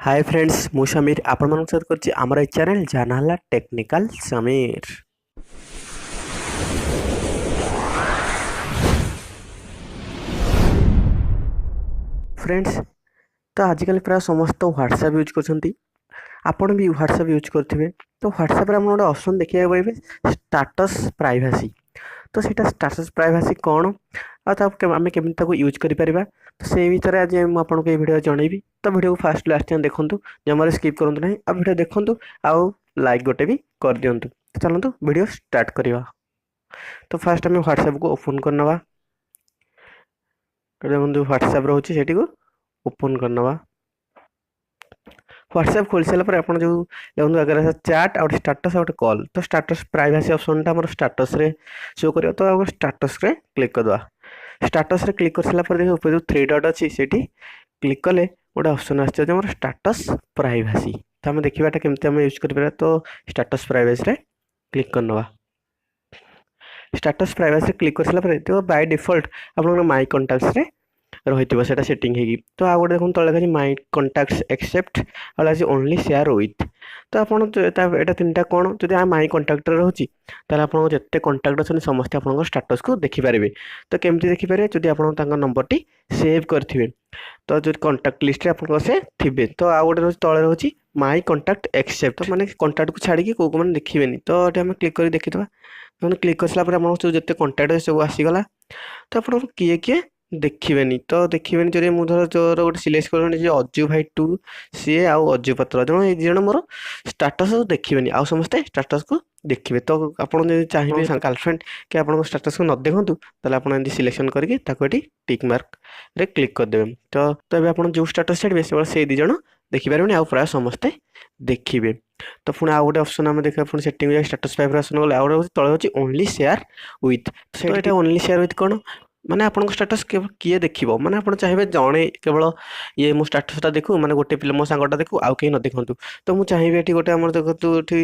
Hi friends मु समीर आपण मन सहित करछि हमर ए चैनल जानाला टेक्निकल समीर। फ्रेंड्स तो आजिकल प्राय समस्त व्हाट्सएप यूज करछंती आपण भी व्हाट्सएप यूज करथिबे। तो व्हाट्सएप रे हम गोटे ऑप्शन देखिया पाइबे स्टेटस प्राइवेसी। तो सेटा स्टेटस प्राइवेसी कोन आ ता आमे केमि ताको यूज करि परिबा। तो से भीतर आज हम आपन को ए वीडियो जणैबी। तो वीडियो को फास्ट लास्ट टाइम देखंतु जमारे स्किप करंतु नहीं आ वीडियो देखंतु आ लाइक गोटे भी कर दियंतु। तो चलंतु वीडियो स्टार्ट करिवा। तो फास्ट हमें व्हाट्सएप को ओपन करनवा। तो देखंतु व्हाट्सएप रहउची सेठी को ओपन करनवा। व्हाट्सएप खोल सारा पर आप जो देखो अगर चैट और स्टेटस और कॉल तो स्टेटस प्राइवेसी ऑप्शन टा स्टेटस रे शो करियो। तो आगे स्टेटस रे क्लिक करदवा। स्टेटस रे क्लिक कर सारा पर देखो ऊपर जो थ्री डॉट अच्छी सेठी क्लिक कले गोटे ऑप्शन आछे जो स्टेटस प्राइवेसी। तो हम देखिबाटा केमती हम यूज कर तो स्टेटस प्राइवेसी रे क्लिक करनवा। स्टेटस प्राइवेसी क्लिक कर सारा पर तो बाय डिफॉल्ट आपन माय कॉन्टैक्ट्स रे रही सेटा सेटिंग है। तो आ गए देखो तले माई कॉन्टैक्ट्स एक्सेप्ट आज ओनली शेयर विथ। तो आपड़ यहाँ तीन टा कौन जो माई कॉन्टैक्ट रोचे ताल आप जिते कॉन्टैक्ट अच्छे समस्त आप स्टेटस को देखिपारे। तो केमती देखिपारे जब आप नंबर टी सेव करेंगे तो जो कॉन्टैक्ट लिस्ट आप थे। तो आ गए रोज तले रोचे माई कॉन्टैक्ट एक्सेप्ट माने कॉन्टैक्ट को छाड़ी कौ मैंने देखिए। तो ये आम क्लिक कर देखीदे क्लिक कर सारा जो जिते कॉन्टैक्ट सब आसीगला। तो आप किए किए देखिबेनी। तो देखिबेनी जरे मु धर जोर गोटे सिलेक्ट करनी जे अज्जू भाई 2 सी आउ अज्जू पत्र जण ए जण मोर स्टेटस देखिबेनी आउ समस्ते स्टेटस को देखिबे। तो आपण जे चाहिबे गर्लफ्रेंड के आपण स्टेटस को न देखंतु तले आपण एंदी सिलेक्शन करके ताको एटी टिक मार्क रे क्लिक कर देबे। तो एबे आपण जो स्टेटस छाडबे से दी जण देखि पारबेनी आउ प्राय समस्ते देखिबे। तो पुणी आउ गोटे ऑप्शन आम देखा पुणी सेटिंग स्टेटस पाइप आसन गले आउ गोटे तळे होची ओनली शेयर विथ। तो एटा ओनली शेयर विथ कोन माने आपन स्टेटस किए देखिबो माने आपन चाहिबे जणे केवल ये मो स्टेटसटा देखु माने गोटे पिले मो सांगटा देखु आउ केही न देखंतु। तो मु चाहिबे एठी गोटे हमर देखतु एठी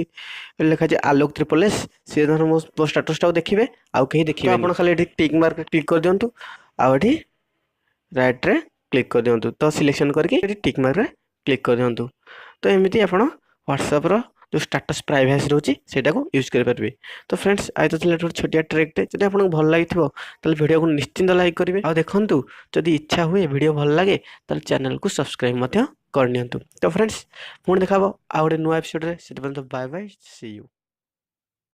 लिखा जे आलोक ट्रिपल एस से धर मो स्टेटसटा देखिबे आउ केही देखिबे। आपन खाली एठी टिक मार्क क्लिक कर दियंतु आउ एठी राइट रे क्लिक कर दियंतु। तो सिलेक्शन करके एठी टिक मार्क रे क्लिक कर दियंतु। तो एमिति आपन व्हाट्सएप रो जो स्टेटस प्राइवेसी रोची सेटा को यूज कर पारबे। तो फ्रेंड्स आज तो चले छोटिया ट्रिक जब आपको भल लगी वीडियो को निश्चिंत लाइक करेंगे। आ देखंतु जदि इच्छा हुए वीडियो भल लगे तो चैनल को सब्सक्राइब मध्य करनियंतु। तो फ्रेंड्स पुणी देखा आ गोटे नुआ एपिसोड रे बाय बाय सी यू।